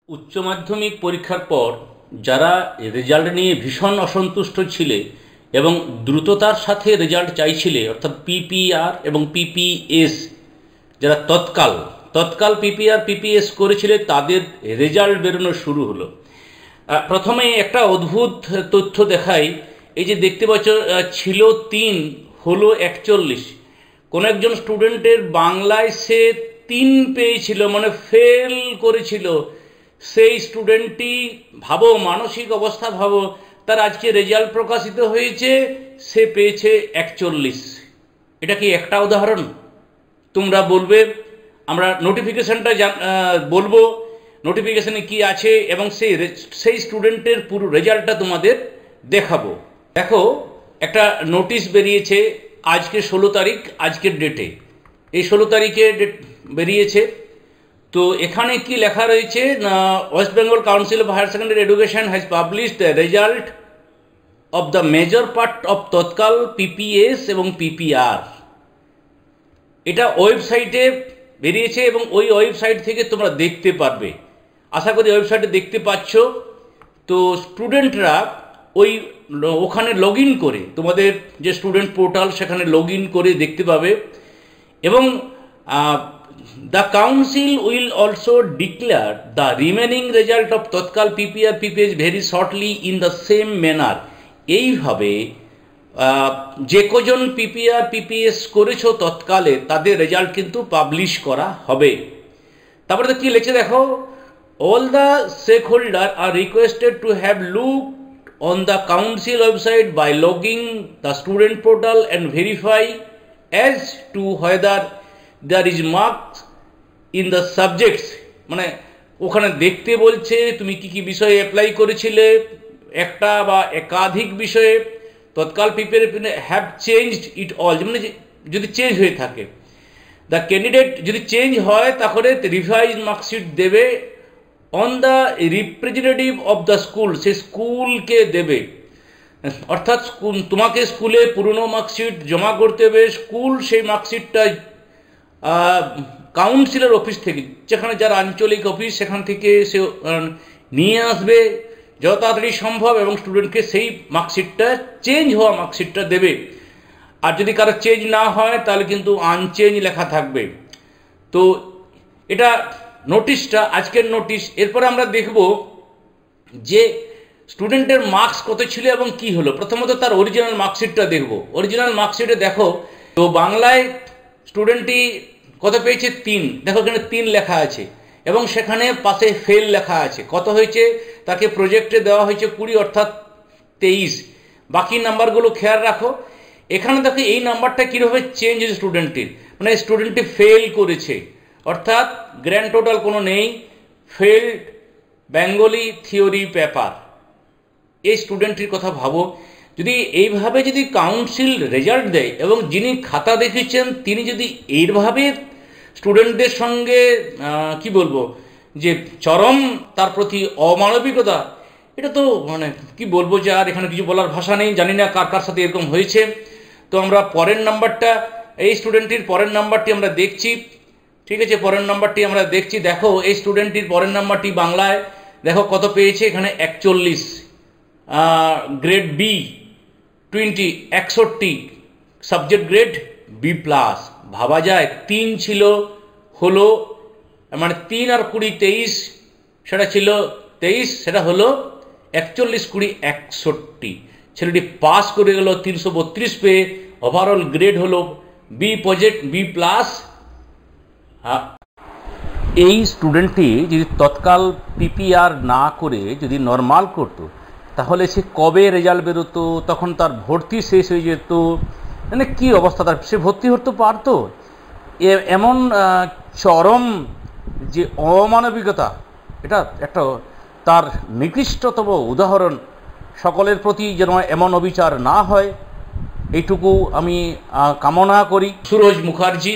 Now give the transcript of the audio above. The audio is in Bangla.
উচ্চ মাধ্যমিক পরীক্ষার পর যারা রেজাল্ট নিয়ে ভীষণ অসন্তুষ্ট ছিলে এবং দ্রুততার সাথে রেজাল্ট চাইছিলে, অর্থাৎ পিপিআর এবং পিপিএস, যারা তৎকাল পিপিআর পিপিএস করেছিলে তাদের রেজাল্ট বেরোনো শুরু হলো। প্রথমে একটা অদ্ভুত তথ্য দেখাই। এই যে দেখতে পাচ্ছ, ছিল 3 হলো 41। কোনো একজন স্টুডেন্টের বাংলায় সে 3 পেয়েছিল, মানে ফেল করেছিল। সেই স্টুডেন্টটি ভাবো, মানসিক অবস্থা ভাবো, তার আজকে রেজাল্ট প্রকাশিত হয়েছে, সে পেয়েছে 41। এটা কি একটা উদাহরণ? তোমরা বলবে, আমরা নোটিফিকেশনটা বলবো, নোটিফিকেশনে কি আছে এবং সেই স্টুডেন্টের পুরো রেজাল্টটা তোমাদের দেখাবো। দেখো, একটা নোটিশ বেরিয়েছে আজকে 16 তারিখ, আজকের ডেটে, এই 16 তারিখে বেরিয়েছে। তো এখানে কি লেখা রয়েছে না, West Bengal council of higher secondary education has published the result of the major part of তৎকাল পিপিএস এবং পিপিআর। এটা ওয়েবসাইটে বেরিয়েছে এবং ওই ওয়েবসাইট থেকে তোমরা দেখতে পারবে। আশা করি ওয়েবসাইটে দেখতে পাচ্ছ। তো স্টুডেন্টরা ওখানে লগ ইন করে, তোমাদের যে স্টুডেন্ট পোর্টাল সেখানে লগ ইন করে দেখতে পাবে। এবং the council will also declare the remaining result of Tatkal PPR PPS very shortly in the same manner। এইভাবে যে কজন PPR PPS করেছো তৎকালে তাদের রেজাল্ট কিন্তু পাবলিশ করা হবে। তারপরে কি লিখছে দেখো, all the stakeholders are requested to have looked on the council website by logging the student portal and verify as to whether there is marks in the subjects। মানে ওখানে দেখতে বলছে তুমি কি কি বিষয়ে অ্যাপ্লাই করেছিলে, একটা বা একাধিক বিষয়ে তৎকাল PPR have changed it all, মানে যদি চেঞ্জ হয়ে থাকে, দ্য ক্যান্ডিডেট যদি চেঞ্জ হয় তাহলে রিভাইজ মার্কশিট দেবে on the representative of the school, সে স্কুলকে দেবে। অর্থাৎ তোমাকে স্কুলে পুরনো মার্কশিট জমা করতে হবে, স্কুল সেই মার্কশিটটা কাউন্সিলের অফিস থেকে, যেখানে যার আঞ্চলিক অফিস, সেখান থেকে সে নিয়ে আসবে যত তাড়াতাড়ি সম্ভব এবং স্টুডেন্টকে সেই মার্কশিটটা, চেঞ্জ হওয়া মার্কশিটটা দেবে। আর যদি কারো চেঞ্জ না হয় তাহলে কিন্তু আনচেঞ্জ লেখা থাকবে। তো এটা নোটিশটা, আজকের নোটিশ। এরপরে আমরা দেখব যে স্টুডেন্টের মার্কস কত ছিল এবং কি হলো। প্রথমত তার অরিজিনাল মার্কশিটটা দেখব। অরিজিনাল মার্কশিটে দেখো, তো বাংলায় স্টুডেন্টটি কত পেয়েছে? 3। দেখো এখানে 3 লেখা আছে এবং সেখানে পাশে ফেল লেখা আছে। কত হয়েছে? তাকে প্রজেক্টে দেওয়া হয়েছে 20, অর্থাৎ 23। বাকি নাম্বারগুলো খেয়াল রাখো। এখানে দেখো এই নাম্বারটা কীভাবে চেঞ্জ হয়েছে স্টুডেন্টটির, মানে স্টুডেন্টটি ফেল করেছে, অর্থাৎ গ্র্যান্ড টোটাল কোনো নেই, ফেল্ড বেঙ্গলি থিওরি পেপার। এই স্টুডেন্টটির কথা ভাবো, যদি এইভাবে যদি কাউন্সিল রেজাল্ট দেয় এবং যিনি খাতা দেখেছেন তিনি যদি এইভাবে স্টুডেন্টদের সঙ্গে কি বলবো, যে চরম তার প্রতি অমানবিকতা, এটা তো মানে কি বলবো, যে আর এখানে কিছু বলার ভাষা নেই। জানি না কার কার সাথে এরকম হয়েছে। তো আমরা পরের নাম্বারটা, এই স্টুডেন্টটির পরের নাম্বারটি আমরা দেখছি। ঠিক আছে, পরের নাম্বারটি আমরা দেখছি। দেখো এই স্টুডেন্টটির পরের নাম্বারটি বাংলায় দেখো কত পেয়েছে, এখানে 41, grade B 20, 61, subject grade B+. ভাবা যায় 3 ছিল, হলো মানে 3 আর 20 23, সেটা ছিল 23, সেটা হলো 41 20 61। ছেলেটি পাস করে গেল 332 পেয়ে। ওভারঅল গ্রেড হলো বি প্রজেক্ট বি+। এই স্টুডেন্টটি যদি তৎকাল পিপিআর না করে যদি নর্মাল করতো তাহলে সে কবে রেজাল্ট বেরোতো, তখন তার ভর্তি শেষ হয়ে যেত, মানে কী অবস্থা তার, সে ভর্তি হতে পারতো? এমন চরম যে অমানবিকতা, এটা একটা তার নিকৃষ্টতম উদাহরণ। সকলের প্রতি যেন এমন অবিচার না হয়, এইটুকু আমি কামনা করি। সুরজ মুখার্জি,